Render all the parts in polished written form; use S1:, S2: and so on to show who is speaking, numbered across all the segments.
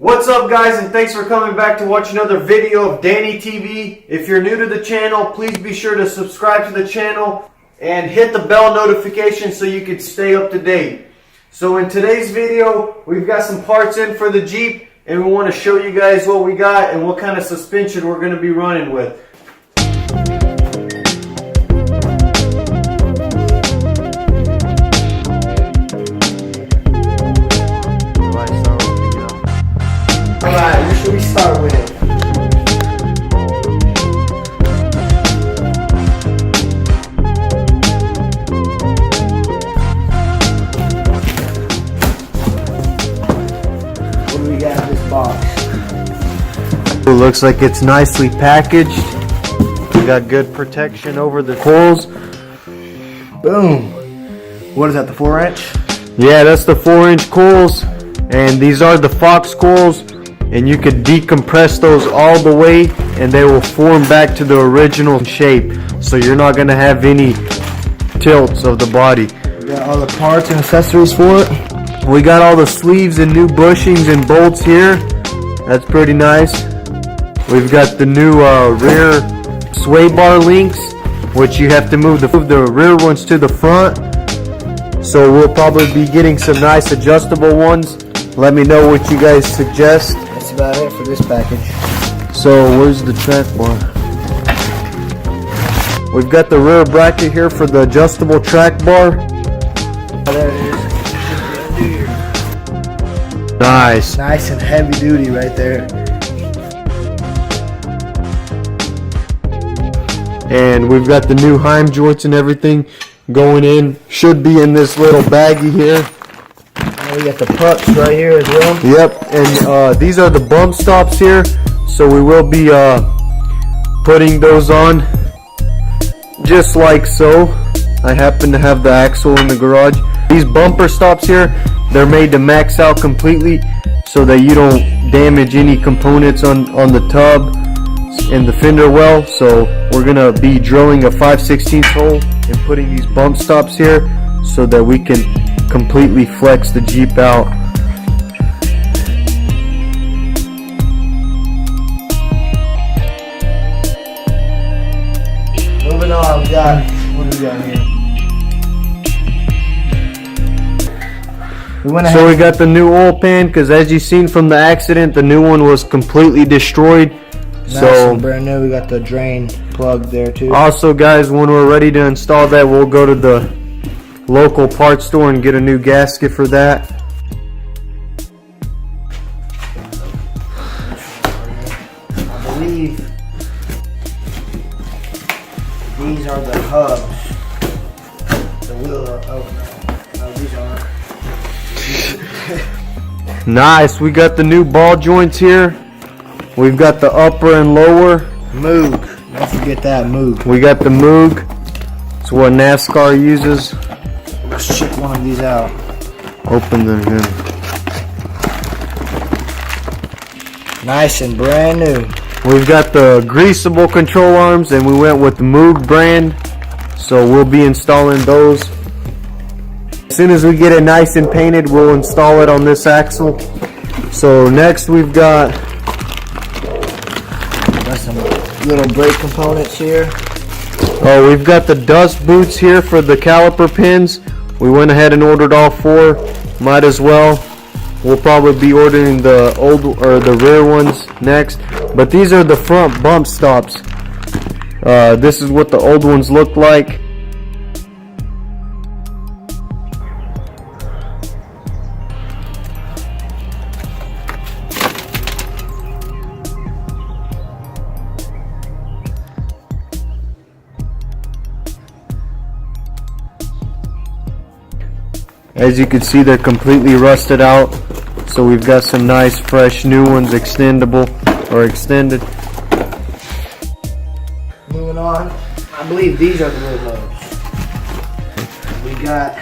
S1: What's up, guys, and thanks for coming back to watch another video of Danny TV. If you're new to the channel, please be sure to subscribe to the channel and hit the bell notification so you can stay up to date. So in today's video, we've got some parts in for the Jeep, and we want to show you guys what we got and what kind of suspension we're going to be running with. Alright, what should we start with? What do we got in this box?
S2: It looks like it's nicely packaged. We got good protection over the coils.
S1: Boom. What is that, the 4-inch?
S2: Yeah, that's the 4-inch coils. And these are the Fox coils. And you could decompress those all the way and they will form back to the original shape. So you're not going to have any tilts of the body.
S1: We got all the parts and accessories for it.
S2: We got all the sleeves and new bushings and bolts here. That's pretty nice. We've got the new rear sway bar links, which you have to move the rear ones to the front. So we'll probably be getting some nice adjustable ones. Let me know what you guys suggest.
S1: That's about it for this package.
S2: So where's the track bar? We've got the rear bracket here for the adjustable track bar.
S1: Oh, there it is.
S2: Nice.
S1: Nice and heavy duty right there.
S2: And we've got the new Heim joints and everything going in. Should be in this little baggie here.
S1: We got the pucks right here as well.
S2: Yep, and these are the bump stops here. So we will be putting those on just like so. I happen to have the axle in the garage. These bumper stops here, they're made to max out completely so that you don't damage any components on the tub and the fender well. So we're gonna be drilling a 5/16 hole and putting these bump stops here so that we can completely flex the Jeep out.
S1: Moving on, what do we got here?
S2: So we got the new oil pan, because as you've seen from the accident, the new one was completely destroyed.
S1: Nice
S2: So
S1: and brand new. We got the drain plug there too.
S2: Also, guys, when we're ready to install that, we'll go to the local parts store and get a new gasket for that.
S1: I believe these are the hubs. The wheel are, no, these aren't.
S2: Nice. We got the new ball joints here. We've got the upper and lower.
S1: Moog. Don't forget that Moog.
S2: We got the Moog. It's what NASCAR uses.
S1: Let's check one of these out.
S2: Open them here.
S1: Nice and brand new.
S2: We've got the greasable control arms, and we went with the Moog brand. So we'll be installing those. As soon as we get it nice and painted, we'll install it on this axle. So next we've got
S1: some little brake components here.
S2: Oh, we've got the dust boots here for the caliper pins. We went ahead and ordered all 4. Might as well. We'll probably be ordering the old or the rear ones next. But these are the front bump stops. This is what the old ones look like. As you can see, they're completely rusted out. So we've got some nice fresh new ones, extendable or extended.
S3: Moving on, I believe these are the wheel hubs. We got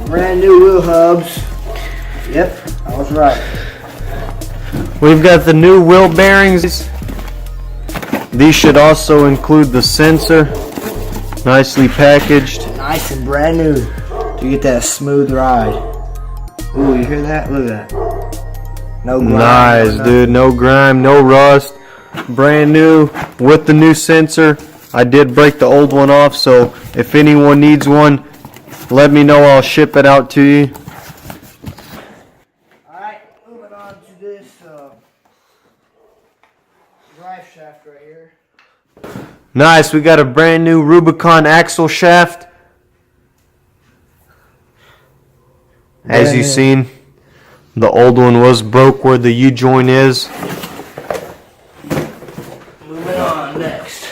S3: brand new wheel hubs. Yep, I was right.
S2: We've got the new wheel bearings. These should also include the sensor. Nicely packaged.
S3: Nice and brand new to get that smooth ride. Ooh, you hear that? Look at that. No grime.
S2: Nice, dude. No grime, no rust. Brand new with the new sensor. I did break the old one off, so if anyone needs one, let me know. I'll ship it out to you.
S3: Alright, moving on to this drive shaft right here.
S2: Nice. We got a brand new Rubicon axle shaft. As you've seen, the old one was broke where the U-joint is.
S3: Moving on next.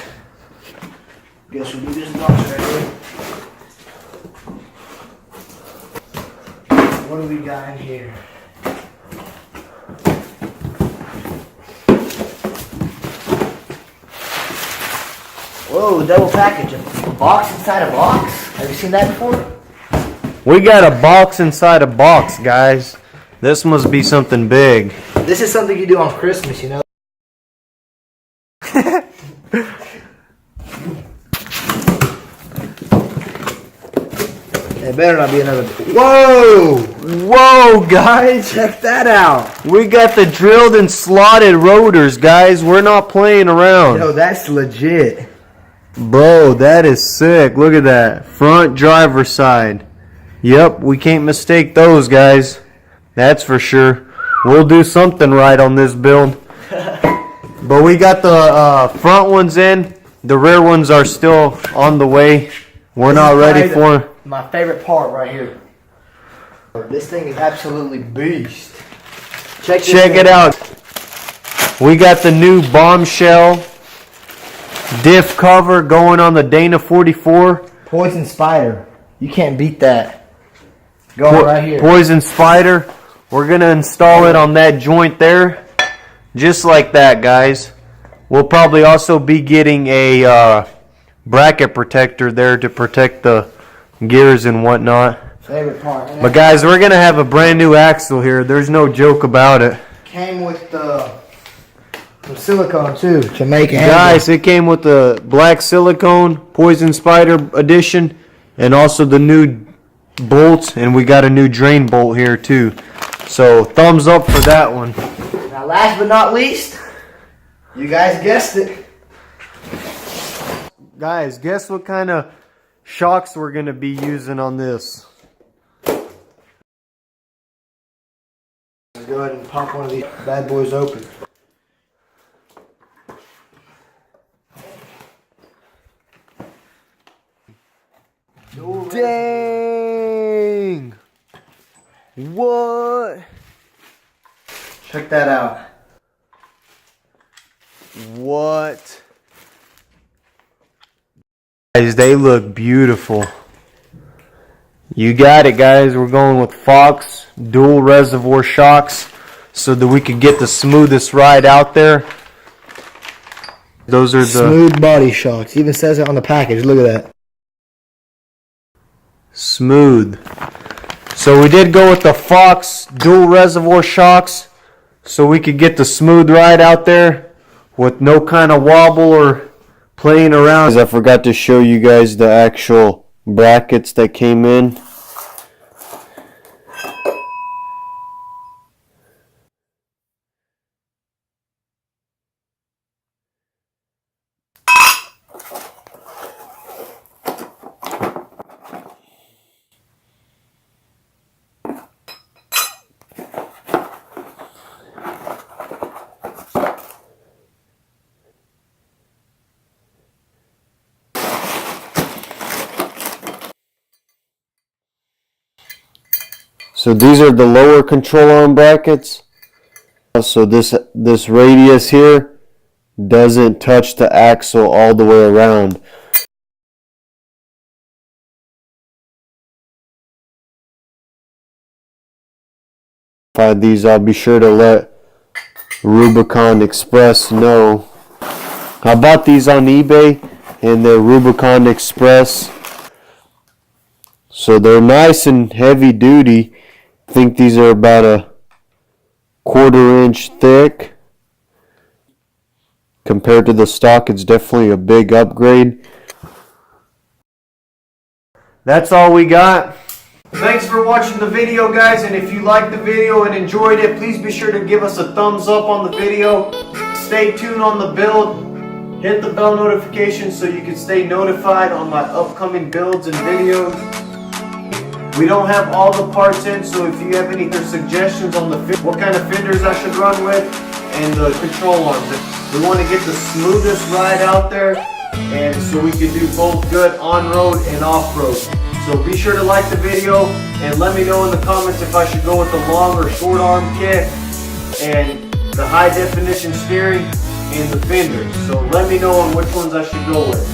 S3: Guess we'll do this box right here. What do we got in here? Whoa, double package. A box inside a box? Have you seen that before?
S2: We got a box inside a box, guys. This must be something big.
S3: This is something you do on Christmas, you know? It better not be another. Whoa!
S2: Whoa, guys.
S3: Check that out.
S2: We got the drilled and slotted rotors, guys. We're not playing around.
S3: Yo, that's legit.
S2: Bro, that is sick. Look at that. Front driver's side. Yep, we can't mistake those, guys. That's for sure. We'll do something right on this build. But we got the front ones in. The rear ones are still on the way. We're not ready for
S3: my favorite part right here. This thing is absolutely beast. Check
S2: it out. We got the new bombshell diff cover going on the Dana 44.
S3: Poison Spider. You can't beat that. Going right here.
S2: Poison Spider. We're going to install it on that joint there. Just like that, guys. We'll probably also be getting a bracket protector there to protect the gears and whatnot.
S3: Favorite part.
S2: But guys, we're going to have a brand new axle here. There's no joke about it.
S3: Came with some silicone too to make it.
S2: Guys, it came with the black silicone Poison Spider edition and also the new bolts, and we got a new drain bolt here too. So thumbs up for that one.
S3: Now last but not least, you guys guessed it.
S2: Guys, guess what kind of shocks we're going to be using on this?
S3: Let's go ahead and pop one of these bad boys open.
S2: Dang! What?
S3: Check that out.
S2: What? Guys, they look beautiful. You got it, guys. We're going with Fox dual reservoir shocks so that we could get the smoothest ride out there. Those are the
S3: smooth body shocks. Even says it on the package. Look at that.
S2: Smooth. So we did go with the Fox dual reservoir shocks so we could get the smooth ride out there with no kind of wobble or playing around. I forgot to show you guys the actual brackets that came in. So these are the lower control arm brackets. So this radius here doesn't touch the axle all the way around. modify these, I'll be sure to let Rubicon Express know. I bought these on eBay and they're Rubicon Express. So they're nice and heavy duty. I think these are about a 1/4 inch thick. Compared to the stock, it's definitely a big upgrade. That's all we got.
S1: Thanks for watching the video, guys, and if you liked the video and enjoyed it, please be sure to give us a thumbs up on the video. Stay tuned on the build. Hit the bell notification so you can stay notified on my upcoming builds and videos. We don't have all the parts in, so if you have any suggestions on what kind of fenders I should run with and the control arms. We want to get the smoothest ride out there, and so we can do both good on-road and off-road. So be sure to like the video and let me know in the comments if I should go with the long or short arm kit and the high definition steering and the fenders. So let me know on which ones I should go with.